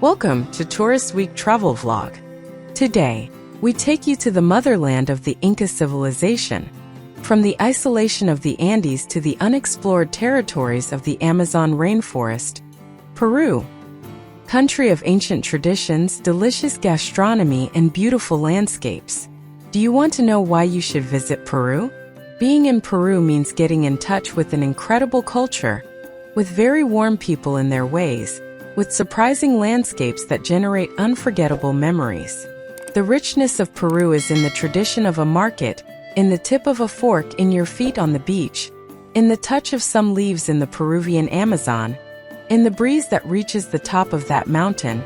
Welcome to Tourist Week Travel Vlog. Today, we take you to the motherland of the Inca civilization. From the isolation of the Andes to the unexplored territories of the Amazon rainforest, Peru. Country of ancient traditions, delicious gastronomy, and beautiful landscapes. Do you want to know why you should visit Peru? Being in Peru means getting in touch with an incredible culture, with very warm people in their ways, with surprising landscapes that generate unforgettable memories. The richness of Peru is in the tradition of a market, in the tip of a fork in your feet on the beach, in the touch of some leaves in the Peruvian Amazon, in the breeze that reaches the top of that mountain,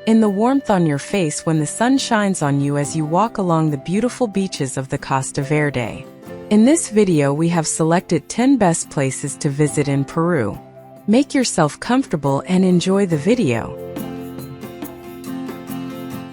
in the warmth on your face when the sun shines on you as you walk along the beautiful beaches of the Costa Verde. In this video we have selected 10 best places to visit in Peru. Make yourself comfortable and enjoy the video.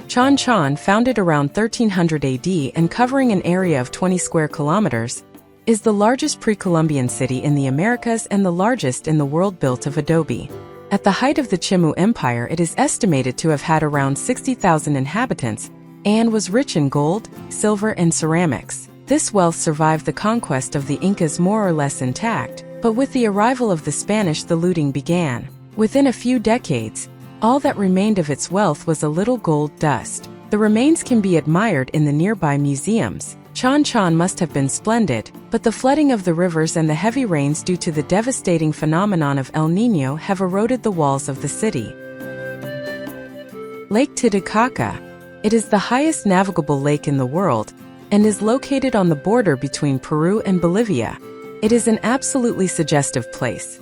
Chan Chan, founded around 1300 AD and covering an area of 20 square kilometers, is the largest pre-Columbian city in the Americas and the largest in the world built of adobe. At the height of the Chimu Empire, it is estimated to have had around 60,000 inhabitants and was rich in gold, silver, and ceramics. This wealth survived the conquest of the Incas more or less intact, but with the arrival of the Spanish the looting began. Within a few decades, all that remained of its wealth was a little gold dust. The remains can be admired in the nearby museums. Chan Chan must have been splendid, but the flooding of the rivers and the heavy rains due to the devastating phenomenon of El Niño have eroded the walls of the city. Lake Titicaca. It is the highest navigable lake in the world, and is located on the border between Peru and Bolivia. It is an absolutely suggestive place.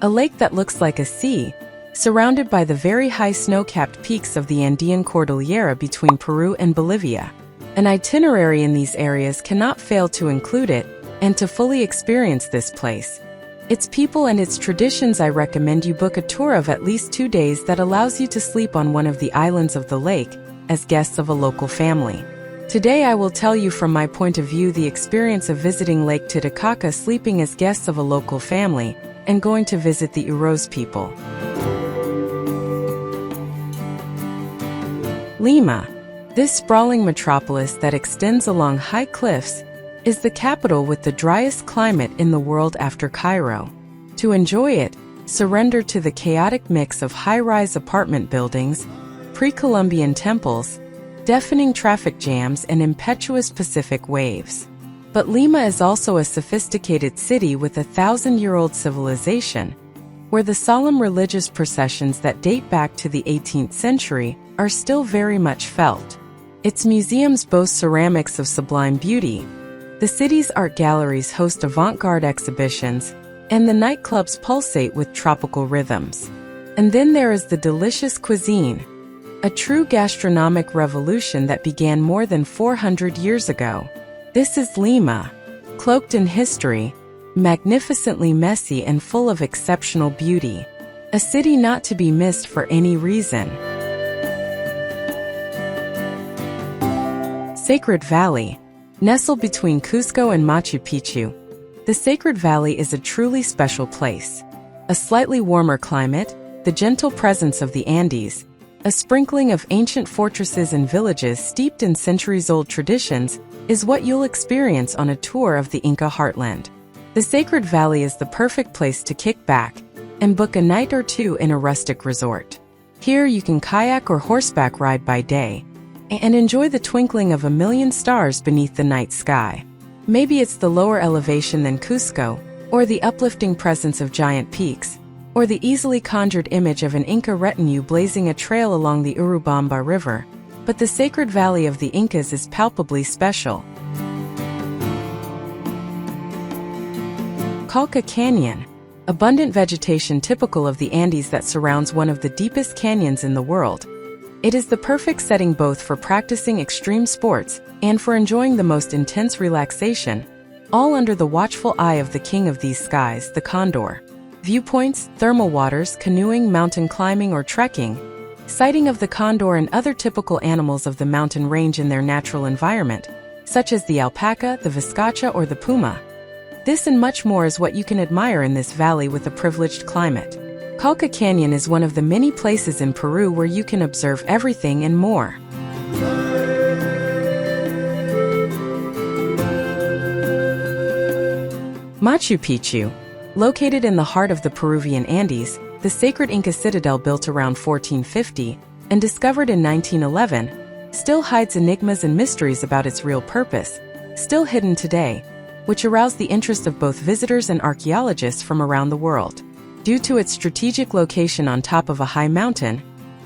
A lake that looks like a sea, surrounded by the very high snow-capped peaks of the Andean Cordillera between Peru and Bolivia. An itinerary in these areas cannot fail to include it, and to fully experience this place, its people and its traditions, I recommend you book a tour of at least 2 days that allows you to sleep on one of the islands of the lake, as guests of a local family. Today I will tell you from my point of view the experience of visiting Lake Titicaca, sleeping as guests of a local family, and going to visit the Uros people. Lima. This sprawling metropolis that extends along high cliffs is the capital with the driest climate in the world after Cairo. To enjoy it, surrender to the chaotic mix of high-rise apartment buildings, pre-Columbian temples, deafening traffic jams, and impetuous Pacific waves. But Lima is also a sophisticated city with a 1,000-year-old civilization, where the solemn religious processions that date back to the 18th century are still very much felt. Its museums boast ceramics of sublime beauty, the city's art galleries host avant-garde exhibitions, and the nightclubs pulsate with tropical rhythms. And then there is the delicious cuisine, a true gastronomic revolution that began more than 400 years ago. This is Lima, cloaked in history, magnificently messy and full of exceptional beauty. A city not to be missed for any reason. Sacred Valley. Nestled between Cusco and Machu Picchu, the Sacred Valley is a truly special place. A slightly warmer climate, the gentle presence of the Andes, a sprinkling of ancient fortresses and villages steeped in centuries-old traditions is what you'll experience on a tour of the Inca heartland. The Sacred Valley is the perfect place to kick back and book a night or two in a rustic resort. Here you can kayak or horseback ride by day and enjoy the twinkling of a million stars beneath the night sky. Maybe it's the lower elevation than Cusco, or the uplifting presence of giant peaks, or the easily conjured image of an Inca retinue blazing a trail along the Urubamba River, but the Sacred Valley of the Incas is palpably special. Colca Canyon. Abundant vegetation typical of the Andes that surrounds one of the deepest canyons in the world. It is the perfect setting both for practicing extreme sports and for enjoying the most intense relaxation, all under the watchful eye of the king of these skies, the condor. Viewpoints, thermal waters, canoeing, mountain climbing, or trekking, sighting of the condor and other typical animals of the mountain range in their natural environment, such as the alpaca, the viscacha, or the puma. This and much more is what you can admire in this valley with a privileged climate. Colca Canyon is one of the many places in Peru where you can observe everything and more. Machu Picchu. Located in the heart of the Peruvian Andes, the sacred Inca citadel built around 1450 and discovered in 1911, still hides enigmas and mysteries about its real purpose, still hidden today, which aroused the interest of both visitors and archaeologists from around the world. Due to its strategic location on top of a high mountain,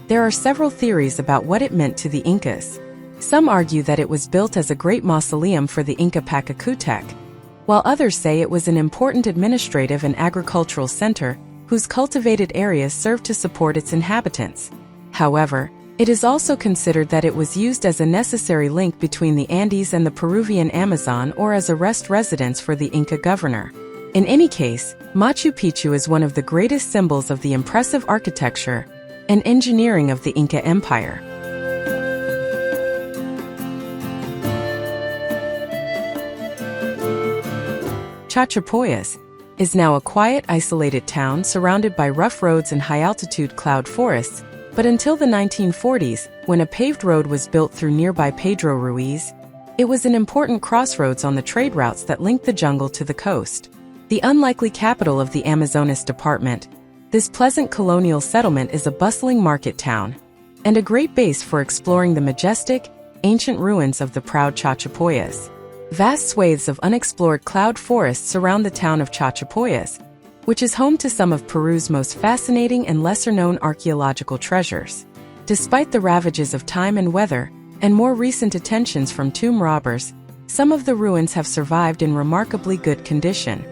there are several theories about what it meant to the Incas. Some argue that it was built as a great mausoleum for the Inca Pachacutec, while others say it was an important administrative and agricultural center whose cultivated areas served to support its inhabitants. However, it is also considered that it was used as a necessary link between the Andes and the Peruvian Amazon or as a rest residence for the Inca governor. In any case, Machu Picchu is one of the greatest symbols of the impressive architecture and engineering of the Inca Empire. Chachapoyas is now a quiet, isolated town surrounded by rough roads and high-altitude cloud forests, but until the 1940s, when a paved road was built through nearby Pedro Ruiz, it was an important crossroads on the trade routes that linked the jungle to the coast. The unlikely capital of the Amazonas department, this pleasant colonial settlement is a bustling market town and a great base for exploring the majestic, ancient ruins of the proud Chachapoyas. Vast swathes of unexplored cloud forests surround the town of Chachapoyas, which is home to some of Peru's most fascinating and lesser-known archaeological treasures. Despite the ravages of time and weather, and more recent attentions from tomb robbers, some of the ruins have survived in remarkably good condition.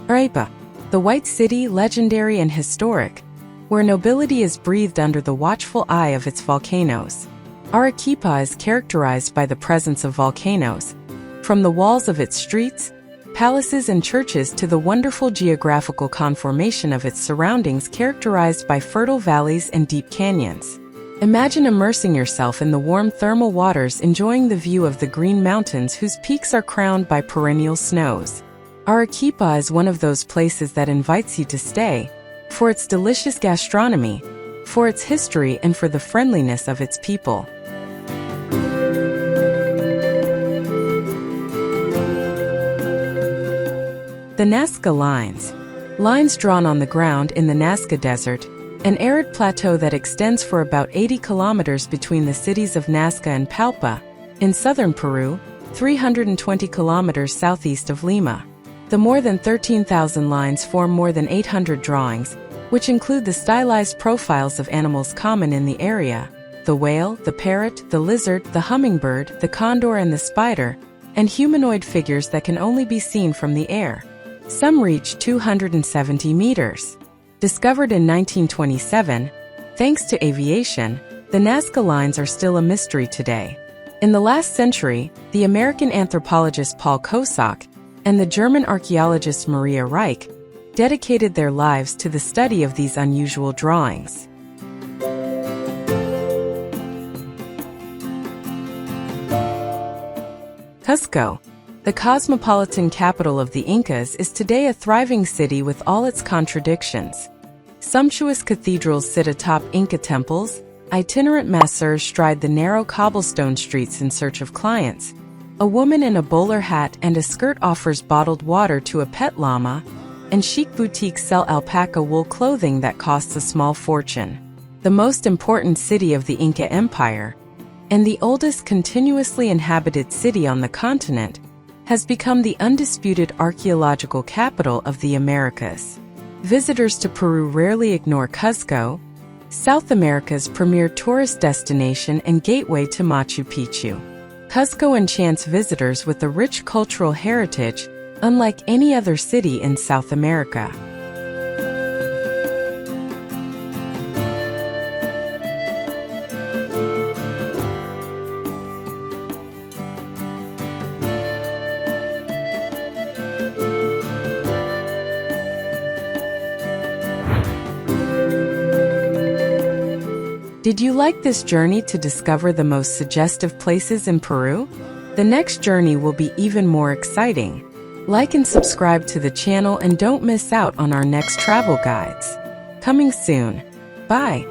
Arequipa, the White City, legendary and historic, where nobility is breathed under the watchful eye of its volcanoes. Arequipa is characterized by the presence of volcanoes, from the walls of its streets, palaces and churches to the wonderful geographical conformation of its surroundings characterized by fertile valleys and deep canyons. Imagine immersing yourself in the warm thermal waters, enjoying the view of the green mountains whose peaks are crowned by perennial snows. Arequipa is one of those places that invites you to stay, for its delicious gastronomy, for its history and for the friendliness of its people. The Nazca Lines. Lines drawn on the ground in the Nazca Desert, an arid plateau that extends for about 80 kilometers between the cities of Nazca and Palpa, in southern Peru, 320 kilometers southeast of Lima. The more than 13,000 lines form more than 800 drawings, which include the stylized profiles of animals common in the area: the whale, the parrot, the lizard, the hummingbird, the condor and the spider, and humanoid figures that can only be seen from the air. Some reach 270 meters. Discovered in 1927, thanks to aviation, the Nazca Lines are still a mystery today. In the last century, the American anthropologist Paul Kosak and the German archaeologist Maria Reich dedicated their lives to the study of these unusual drawings. Cusco, the cosmopolitan capital of the Incas, is today a thriving city with all its contradictions. Sumptuous cathedrals sit atop Inca temples, itinerant masseurs stride the narrow cobblestone streets in search of clients. A woman in a bowler hat and a skirt offers bottled water to a pet llama, and chic boutiques sell alpaca wool clothing that costs a small fortune. The most important city of the Inca Empire, and the oldest continuously inhabited city on the continent, has become the undisputed archaeological capital of the Americas. Visitors to Peru rarely ignore Cusco, South America's premier tourist destination and gateway to Machu Picchu. Cusco enchants visitors with a rich cultural heritage, unlike any other city in South America. Did you like this journey to discover the most suggestive places in Peru? The next journey will be even more exciting. Like and subscribe to the channel and don't miss out on our next travel guides. Coming soon. Bye.